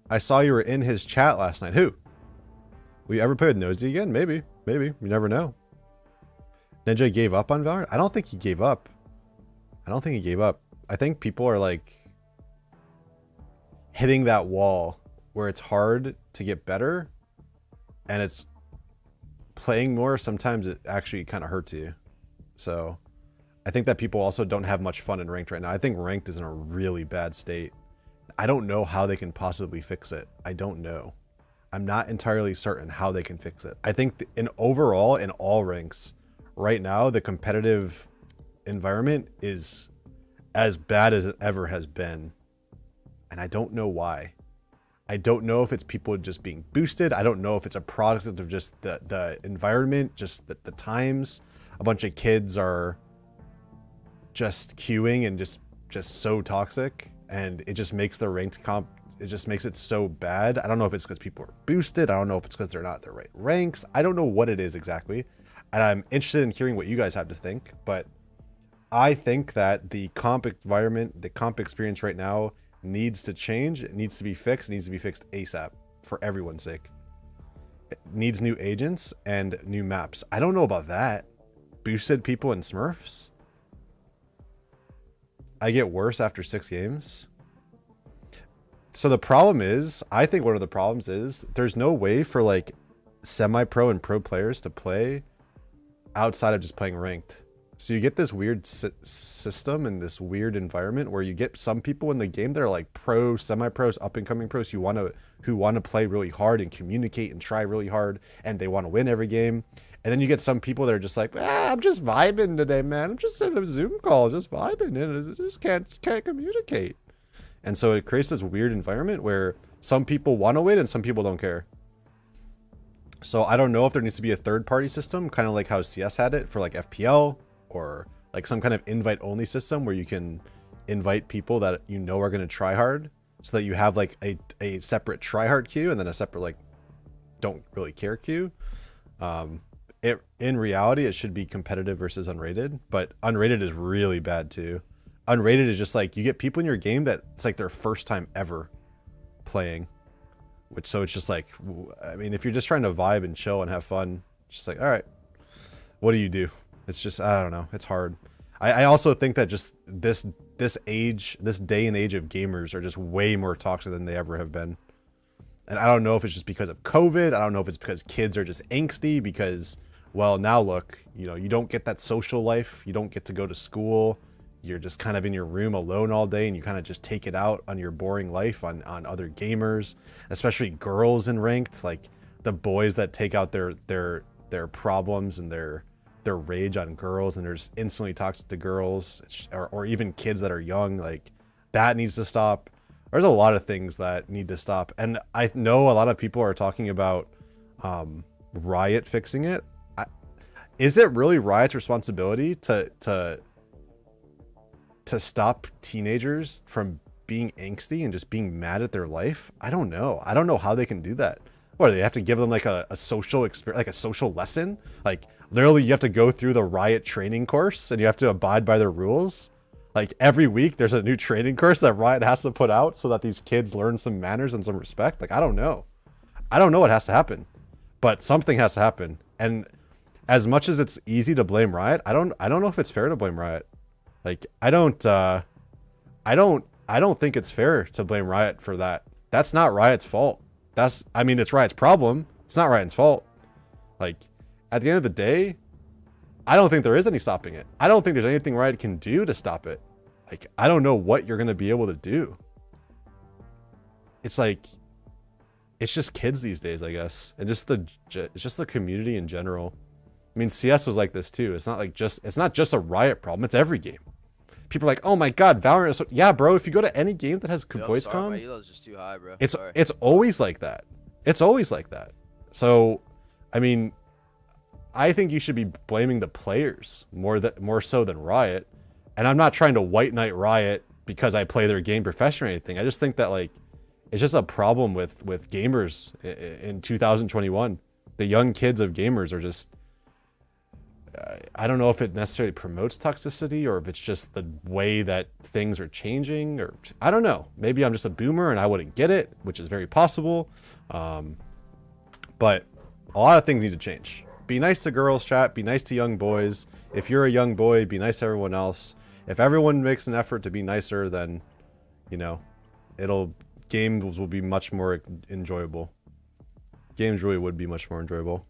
I saw you were in his chat last night. Who? Will you ever play with Nosy again? Maybe. Maybe. You never know. Ninja gave up on Valorant? I don't think he gave up. I don't think he gave up. I think people are like hitting that wall where it's hard to get better, and it's playing more. Sometimes it actually kind of hurts you. So I think that people also don't have much fun in ranked right now. I think ranked is in a really bad state. I don't know how they can possibly fix it. I don't know. I'm not entirely certain how they can fix it. I think in overall, in all ranks right now, the competitive environment is as bad as it ever has been. And I don't know why. I don't know if it's people just being boosted. I don't know if it's a product of just the environment, just the times. A bunch of kids are just queuing and just so toxic, and it just makes the ranked comp, it just makes it so bad. I don't know if it's because people are boosted. I don't know if it's because they're not the right ranks. I don't know what it is exactly. And I'm interested in hearing what you guys have to think, but I think that the comp environment, the comp experience right now needs to change. It needs to be fixed. It needs to be fixed ASAP for everyone's sake. It needs new agents and new maps. I don't know about that. Boosted people in Smurfs? I get worse after 6 games. So the problem is, I think one of the problems is there's no way for like semi-pro and pro players to play outside of just playing ranked. So you get this weird system and this weird environment where you get some people in the game that are like pro, semi-pros, up-and-coming pros who want to play really hard and communicate and try really hard, and they want to win every game. And then you get some people that are just like, I'm just vibing today, man. I'm just in a Zoom call, just vibing, and I just can't communicate. And so it creates this weird environment where some people want to win and some people don't care. So I don't know if there needs to be a third-party system, kind of like how CS had it for like FPL, or like some kind of invite-only system where you can invite people that you know are going to try hard, so that you have like a separate try-hard queue and then a separate like don't really care queue. In reality, it should be competitive versus unrated, but unrated is really bad too. Unrated is just like you get people in your game that it's like their first time ever playing, so it's just like, I mean, if you're just trying to vibe and chill and have fun, it's just like, all right, what do you do? It's just, I don't know. It's hard. I also think that just this day and age of gamers are just way more toxic than they ever have been. And I don't know if it's just because of COVID. I don't know if it's because kids are just angsty because, well, now look, you don't get that social life. You don't get to go to school. You're just kind of in your room alone all day, and you kind of just take it out on your boring life on other gamers, especially girls in ranked, like the boys that take out their problems and their rage on girls, and they're just instantly toxic to girls, or even kids that are young. Like, that needs to stop. There's a lot of things that need to stop, and I know a lot of people are talking about Riot fixing it. Is it really Riot's responsibility to stop teenagers from being angsty and just being mad at their life? I don't know. I don't know how they can do that. What, do they have to give them like a social experience, like a social lesson? Like, literally you have to go through the Riot training course and you have to abide by their rules? Like, every week there's a new training course that Riot has to put out so that these kids learn some manners and some respect? Like, I don't know. I don't know what has to happen, but something has to happen. And as much as it's easy to blame Riot, I don't know if it's fair to blame Riot. Like, I don't think it's fair to blame Riot for that. That's not Riot's fault. I mean, it's Riot's problem. It's not Riot's fault. Like, at the end of the day, I don't think there is any stopping it. I don't think there's anything Riot can do to stop it. Like, I don't know what you're going to be able to do. It's like, it's just kids these days, I guess. And it's just the community in general. I mean, CS was like this too. It's not just a Riot problem. It's every game. People are like, oh my god, Valorant is so... Yeah, bro, if you go to any game that has voice comm, my elo's just too high, bro. it's always like that. It's always like that. So, I mean, I think you should be blaming the players more so than Riot. And I'm not trying to white knight Riot because I play their game professionally or anything. I just think that, like, it's just a problem with gamers in 2021. The young kids of gamers are just... I don't know if it necessarily promotes toxicity or if it's just the way that things are changing, or I don't know. Maybe I'm just a boomer and I wouldn't get it, which is very possible. But a lot of things need to change. Be nice to girls, chat. Be nice to young boys. If you're a young boy, be nice to everyone else. If everyone makes an effort to be nicer, then, you know, games will be much more enjoyable. Games really would be much more enjoyable.